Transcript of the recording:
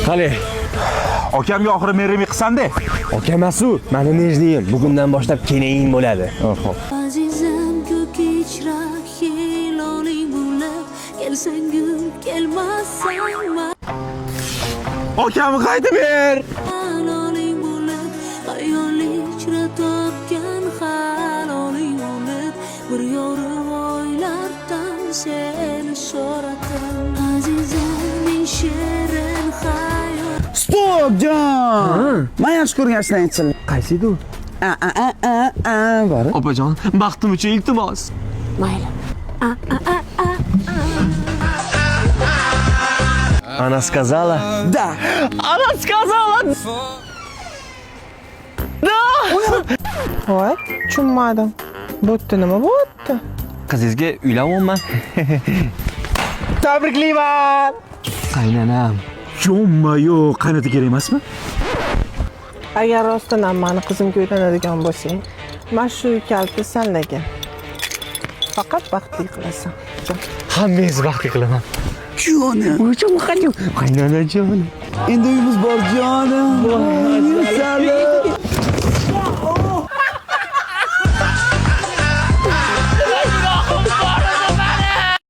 Qani, Akamga oxiri merimi qilsam-da. akamasu, meni nejliyim. Bugundan boshlab kenayin bo'ladi. Xo'p. Azizim ko'k ichrak hiloling bo'lib kelsang gul kelmassan Akamni qaytib ber. haloling bo'lib xayol ichra topgan haloling bo'lib bir yorug' oylardan seni so'radim azizim shirin hayot. Stop, jon. Men yaxshi ko'rgan ishni aytsin. Qaysi edi u? Bor. Opajon, baxtim uchun iltimos. Mayli. Она сказала. Da. Она сказала. Voy, tushunmadim. Bo'tdi nima bo'tdi? Qizingizga uylanmoqman. Tabriklayman. Qaynanam. Yo'qmi, yo'q, qaynota kerak emasmi? Agar rostdan ham meni qizimga uylanadigan bo'lsang, men shu kaltni tanlagan. Faqat baxtli qilasan. Hammangizni baxtli qilaman. Jonim. O'chim qaynanajon. Endi uyimiz bor jonim. Voy,